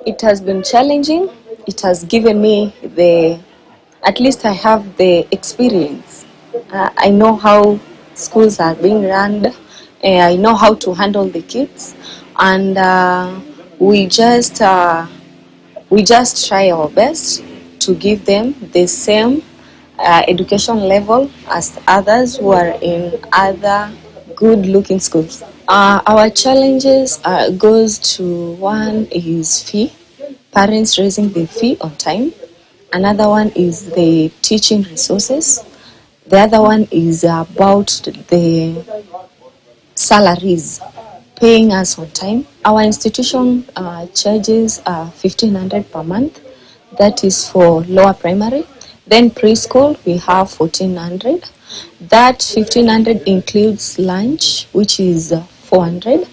It has been challenging. It has given me at least I have the experience. I know how schools are being run. I know how to handle the kids, and we just try our best to give them the same education level as others who are in other good-looking schools. Our challenges goes to, one is fee, parents raising the fee on time. Another one is the teaching resources. The other one is about the salaries, paying us on time. Our institution charges 1,500 per month. That is for lower primary. Then preschool, we have 1,400. That 1,500 includes lunch, which is 400.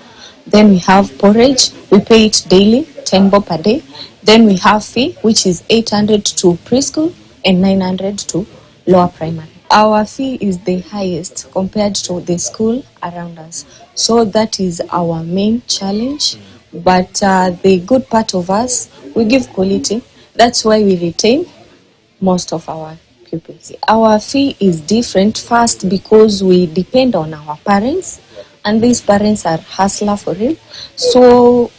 Then we have porridge, we pay it daily, 10 bob per day. Then we have fee, which is 800 to preschool and 900 to lower primary. Our fee is the highest compared to the school around us. So that is our main challenge. But the good part of us, we give quality. That's why we retain most of our pupils. Our fee is different, first because we depend on our parents, and these parents are hustler for real. So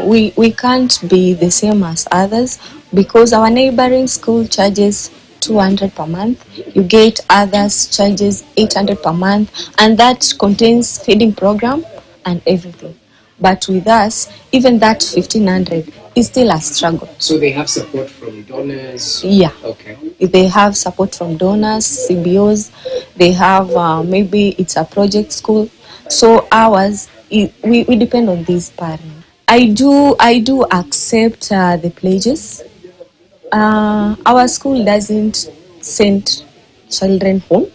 we can't be the same as others, because our neighboring school charges 200 per month. You get others charges 800 per month, and that contains feeding program and everything. But with us, even that 1,500 is still a struggle. So they have support from donors? Yeah. Okay. They have support from donors, CBOs. They have maybe it's a project school. So ours, we depend on these parents. I do accept the pledges. Our school doesn't send children home.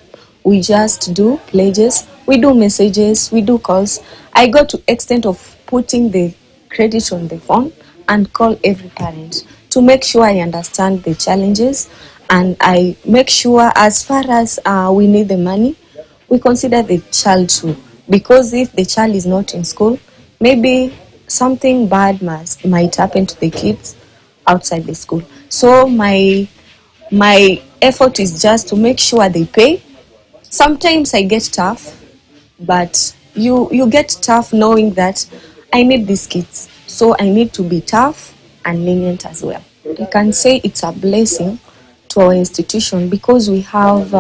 We just do pledges. We do messages. We do calls. I go to extent of putting the credit on the phone and call every parent to make sure I understand the challenges, and I make sure as far as we need the money, we consider the child too. Because if the child is not in school, maybe something bad might happen to the kids outside the school. So my effort is just to make sure they pay. Sometimes I get tough, but you get tough knowing that I need these kids. So I need to be tough and lenient as well. I can say it's a blessing to our institution because we have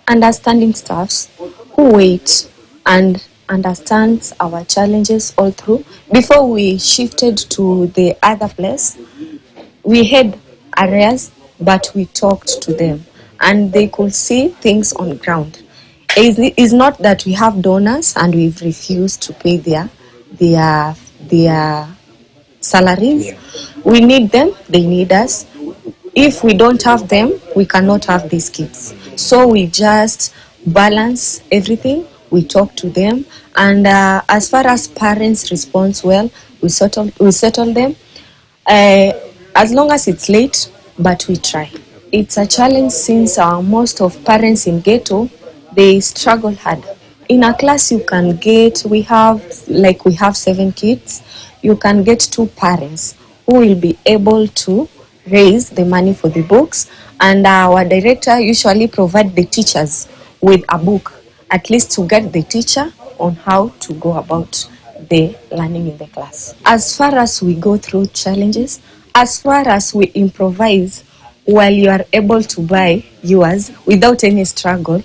understanding staffs who wait and understands our challenges all through. Before we shifted to the other place, we had areas, but we talked to them and they could see things on ground. It's not that we have donors and we've refused to pay their salaries. Yeah. We need them, they need us. If we don't have them, we cannot have these kids. So we just balance everything, we talk to them, and as far as parents respond well, we settle them. As long as it's late, but we try. It's a challenge since most of parents in ghetto, they struggle hard. In a class we have 7 kids, you can get 2 parents who will be able to raise the money for the books, and our director usually provide the teachers with a book, at least to get the teacher on how to go about the learning in the class. As far as we go through challenges, as far as we improvise while you are able to buy yours without any struggle,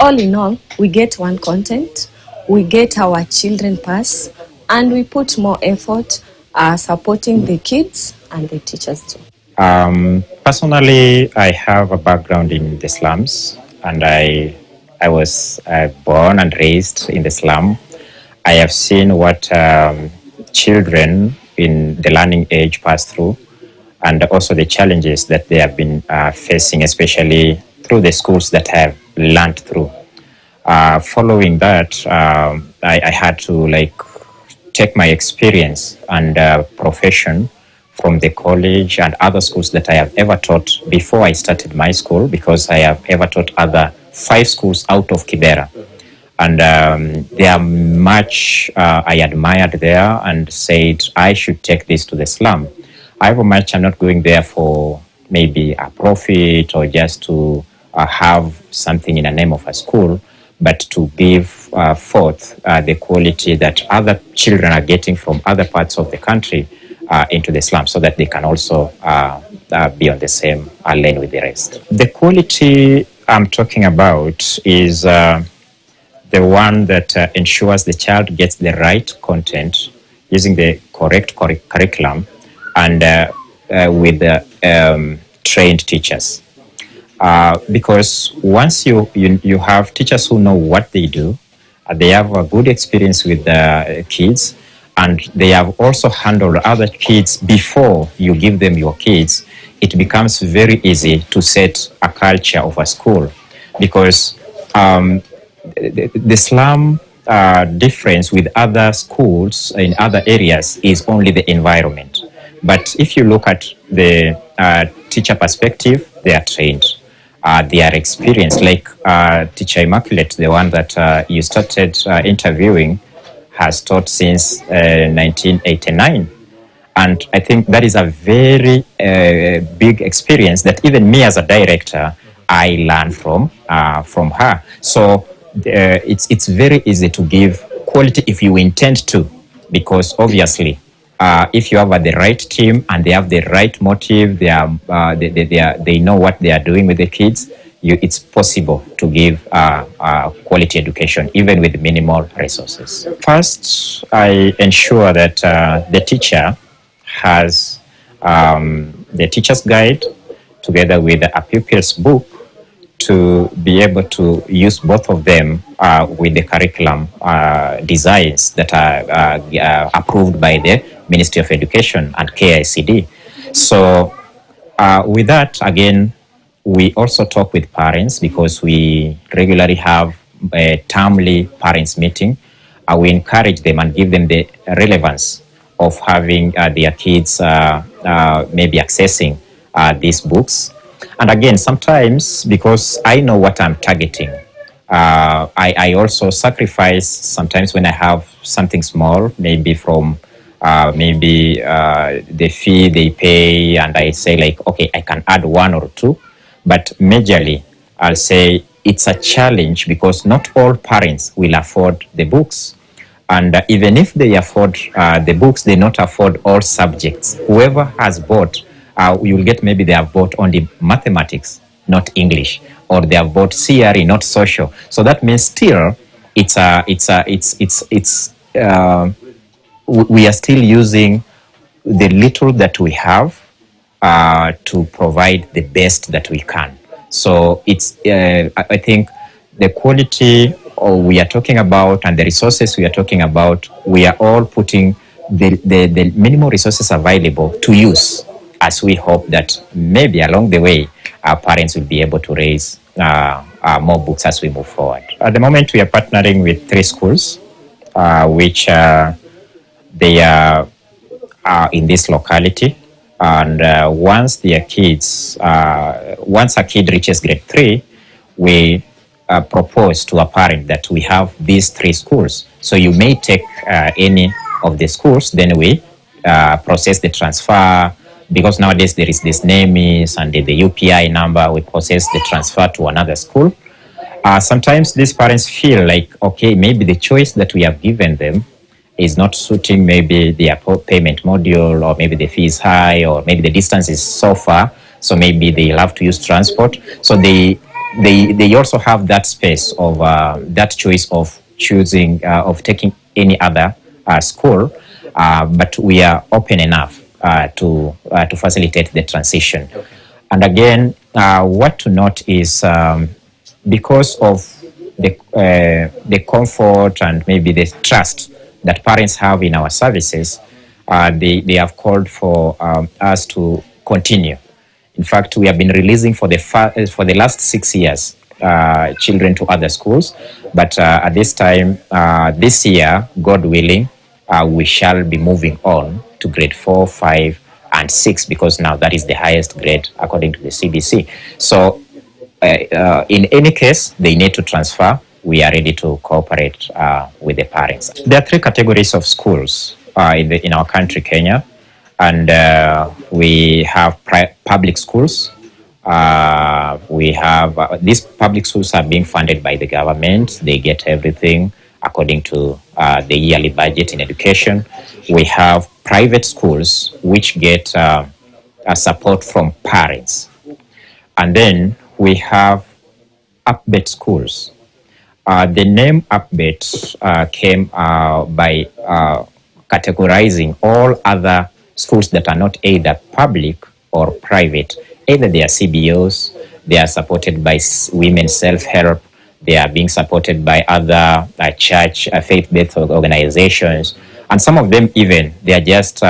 all in all, we get one content, we get our children pass, and we put more effort supporting the kids and the teachers too. Personally, I have a background in the slums, and I was born and raised in the slum. I have seen what children in the learning age pass through, and also the challenges that they have been facing, especially through the schools that I have learned through. Following that, I had to take my experience and profession from the college and other schools that I have ever taught before I started my school, because I have ever taught other 5 schools out of Kibera. And there are much I admired there and said I should take this to the slum. however much I'm not going there for maybe a profit or just to have something in the name of a school, but to give forth the quality that other children are getting from other parts of the country into the slum, so that they can also be on the same lane with the rest. The quality I'm talking about is the one that ensures the child gets the right content using the correct curriculum and with trained teachers. Because once you have teachers who know what they do, they have a good experience with the kids, and they have also handled other kids before you give them your kids, it becomes very easy to set a culture of a school. Because the slum difference with other schools in other areas is only the environment. But if you look at the teacher perspective, they are trained. They are experienced. Like Teacher Immaculate, the one that you started interviewing, has taught since 1989. And I think that is a very big experience that even me as a director, I learned from her. So it's very easy to give quality if you intend to, because obviously if you have the right team and they have the right motive, they know what they are doing with the kids, it's possible to give quality education even with minimal resources. First, I ensure that the teacher has the teacher's guide together with a pupil's book to be able to use both of them with the curriculum designs that are approved by the Ministry of Education and KICD. So with that, again, we also talk with parents because we regularly have a termly parents meeting. We encourage them and give them the relevance of having their kids maybe accessing these books. And again, sometimes because I know what I'm targeting, I also sacrifice sometimes when I have something small, maybe from the fee they pay, and I say like, okay, I can add one or two. But majorly, I'll say it's a challenge because not all parents will afford the books. And even if they afford the books, they not afford all subjects. Whoever has bought, you will get maybe they have bought only mathematics, not English, or they have bought CRE, not social. So that means still, we are still using the little that we have to provide the best that we can. So it's, I think, the quality we are talking about and the resources we are talking about, we are all putting the minimum resources available to use, as we hope that maybe along the way our parents will be able to raise more books as we move forward. At the moment, we are partnering with 3 schools, which they are in this locality. And once their kids, once a kid reaches grade 3, we propose to a parent that we have these 3 schools. So you may take any of the schools, then we process the transfer, because nowadays there is this NAMIS and the UPI number, we process the transfer to another school. Sometimes these parents feel like, okay, maybe the choice that we have given them is not suiting maybe their payment module, or maybe the fee is high, or maybe the distance is so far, so maybe they'll have to use transport. So they also have that space of that choice of choosing, of taking any other school, but we are open enough to facilitate the transition. Okay. And again, what to note is because of the comfort and maybe the trust that parents have in our services, they have called for us to continue. In fact, we have been releasing for the last 6 years children to other schools, but at this time, this year, God willing, we shall be moving on to grade 4, 5, and 6, because now that is the highest grade according to the CBC. So in any case, they need to transfer. We are ready to cooperate with the parents. There are 3 categories of schools in our country, Kenya. And we have public schools. We have these public schools are being funded by the government. They get everything according to the yearly budget in education. We have private schools which get support from parents. And then we have upbeat schools. The name upbeat came by categorizing all other schools that are not either public or private. Either they are CBOs, they are supported by women's self-help, they are being supported by other church, faith-based organizations, and some of them even, they are just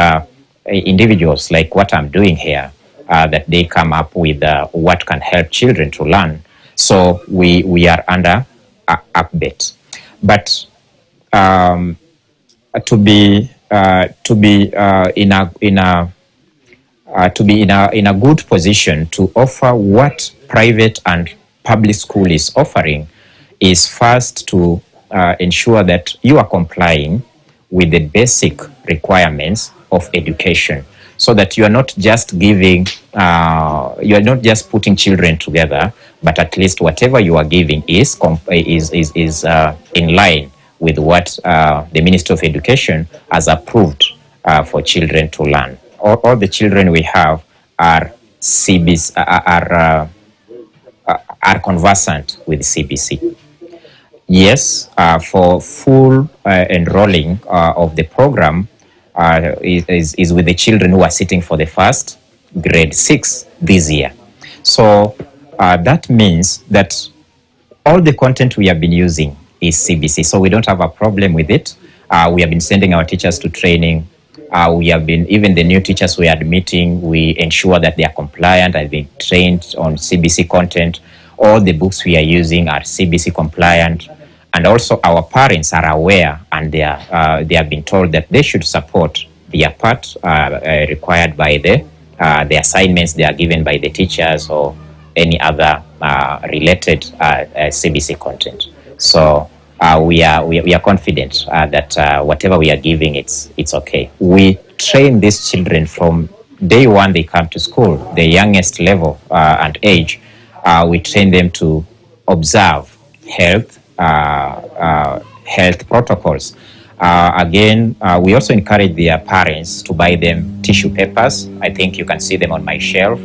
individuals like what I'm doing here, that they come up with what can help children to learn. So we are under upbeat. But to be in a good position to offer what private and public school is offering is first to ensure that you are complying with the basic requirements of education, so that you are not just giving, you are not just putting children together, but at least whatever you are giving is in line with what the Ministry of Education has approved for children to learn. All the children we have are CBC, are conversant with CBC. Yes, for full enrolling of the program is with the children who are sitting for the first grade 6 this year. So that means that all the content we have been using is CBC, so we don't have a problem with it. We have been sending our teachers to training. We have been, even the new teachers we are admitting, we ensure that they are compliant and being trained on CBC content. All the books we are using are CBC compliant. And also our parents are aware, and they have been told that they should support their part required by the assignments they are given by the teachers or any other related CBC content. So we are confident that whatever we are giving, it's okay. We train these children from day one they come to school, the youngest level and age. We train them to observe health protocols. Again, we also encourage their parents to buy them tissue papers. I think you can see them on my shelf.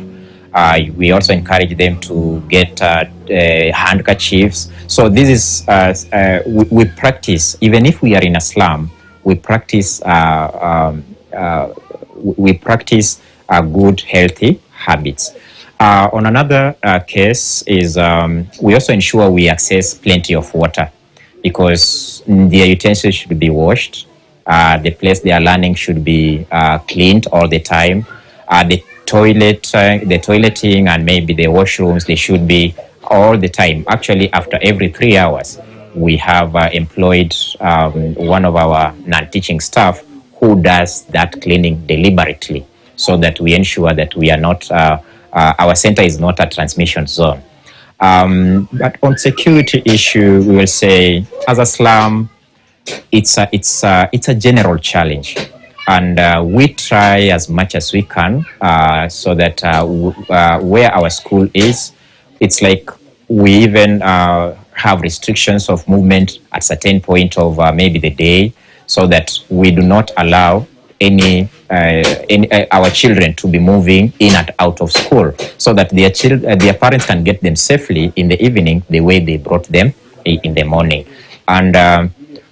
We also encourage them to get handkerchiefs. So this is, we practice, even if we are in a slum, we practice good, healthy habits. On another case is we also ensure we access plenty of water, because their utensils should be washed. The place they are learning should be cleaned all the time. The toileting and maybe the washrooms, they should be all the time. Actually, after every 3 hours, we have employed one of our non-teaching staff who does that cleaning deliberately, so that we ensure that we are not, our center is not a transmission zone. But on security issue, we will say, as a slum, it's a general challenge, and we try as much as we can so that where our school is, it's like we even have restrictions of movement at certain point of maybe the day, so that we do not allow any our children to be moving in and out of school, so that their parents can get them safely in the evening the way they brought them in the morning. And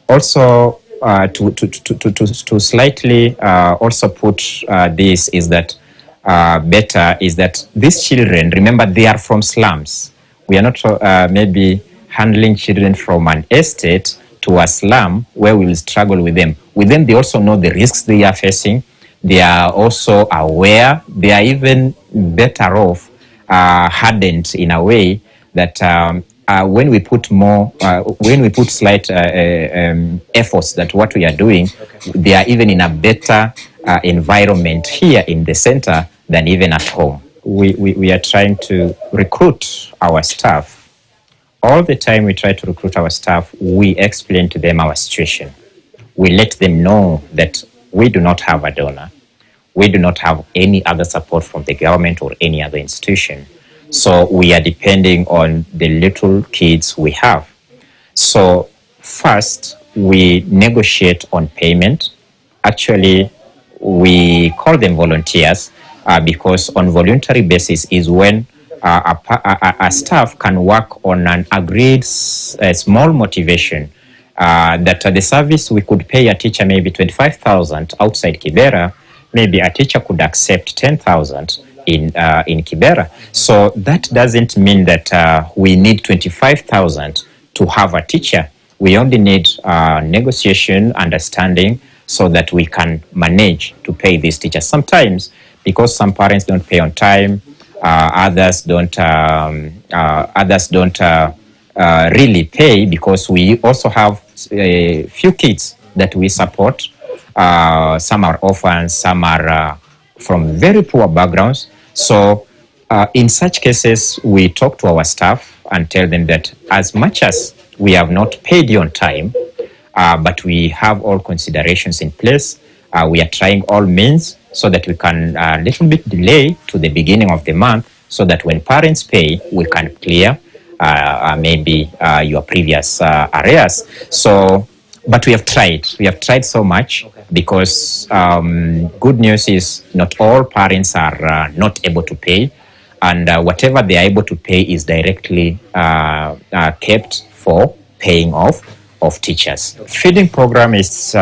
also to slightly also put this is that better is that these children, remember, they are from slums. We are not maybe handling children from an estate to a slum where we will struggle with them. With them, they also know the risks they are facing. They are also aware. They are even better off, hardened in a way that when we put more, when we put slight efforts that what we are doing, they are even in a better environment here in the center than even at home. We are trying to recruit our staff. All the time we try to recruit our staff, we explain to them our situation. We let them know that we do not have a donor. we do not have any other support from the government or any other institution. So we are depending on the little kids we have. So first, we negotiate on payment. Actually, we call them volunteers because on voluntary basis is when a staff can work on an agreed small motivation that the service we could pay a teacher maybe 25,000 outside Kibera, maybe a teacher could accept 10,000 in Kibera. So that doesn't mean that we need 25,000 to have a teacher. We only need negotiation, understanding, so that we can manage to pay these teachers. Sometimes, because some parents don't pay on time, others don't really pay, because we also have a few kids that we support. Some are orphans, some are from very poor backgrounds. So in such cases, we talk to our staff and tell them that as much as we have not paid you on time, but we have all considerations in place, we are trying all means so that we can a little bit delay to the beginning of the month, so that when parents pay, we can clear maybe your previous arrears. So, but we have tried so much, because good news is not all parents are not able to pay, and whatever they are able to pay is directly kept for paying off of teachers. Feeding program is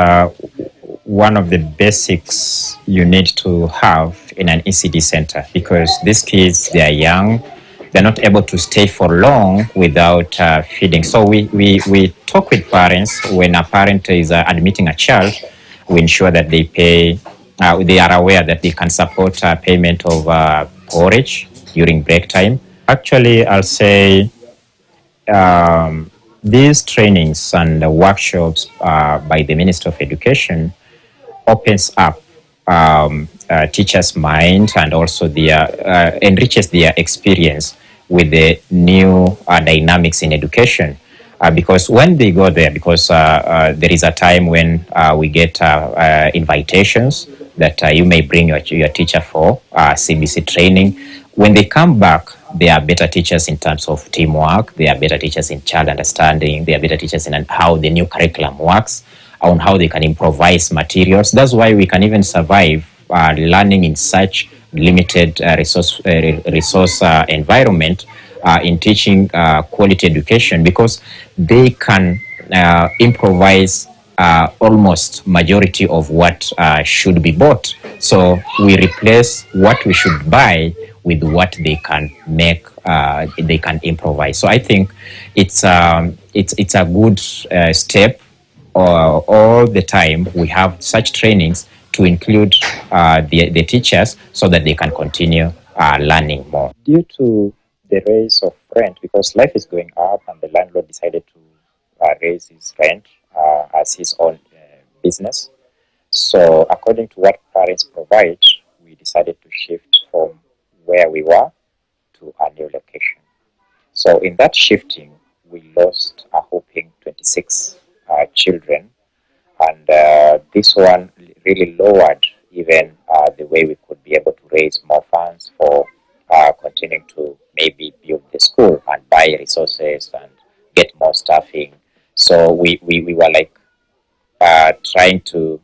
one of the basics you need to have in an ECD center, because these kids, they are young, they're not able to stay for long without feeding. So we talk with parents. When a parent is admitting a child, we ensure that they pay, they are aware that they can support payment of porridge during break time. Actually, I'll say these trainings and workshops by the Minister of Education opens up teachers' mind, and also their enriches their experience with the new dynamics in education. Because when they go there, because there is a time when we get invitations that you may bring your teacher for CBC training. When they come back, they are better teachers in terms of teamwork, they are better teachers in child understanding, they are better teachers in how the new curriculum works, on how they can improvise materials. That's why we can even survive learning in such limited resource environment in teaching quality education, because they can improvise almost majority of what should be bought. So we replace what we should buy with what they can make, they can improvise. So I think it's a good step. All the time we have such trainings to include the teachers, so that they can continue learning more. Due to the raise of rent, because life is going up, and the landlord decided to raise his rent as his own business. So according to what parents provide, we decided to shift from where we were to a new location. So in that shifting, we lost a whopping 26 children, and this one really lowered even the way we could be able to raise more funds for continuing to maybe build the school and buy resources and get more staffing. So we were like trying to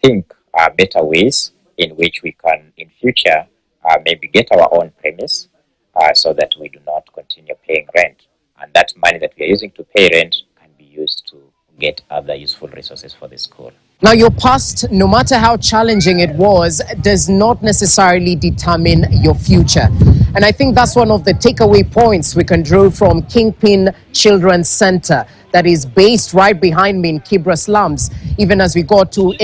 think better ways in which we can in future maybe get our own premise, so that we do not continue paying rent, and that money that we are using to pay rent can be used to get other useful resources for the school. Now, your past, no matter how challenging it was, does not necessarily determine your future. And I think that's one of the takeaway points we can draw from Kingpin Children's Center that is based right behind me in Kibra slums, even as we got to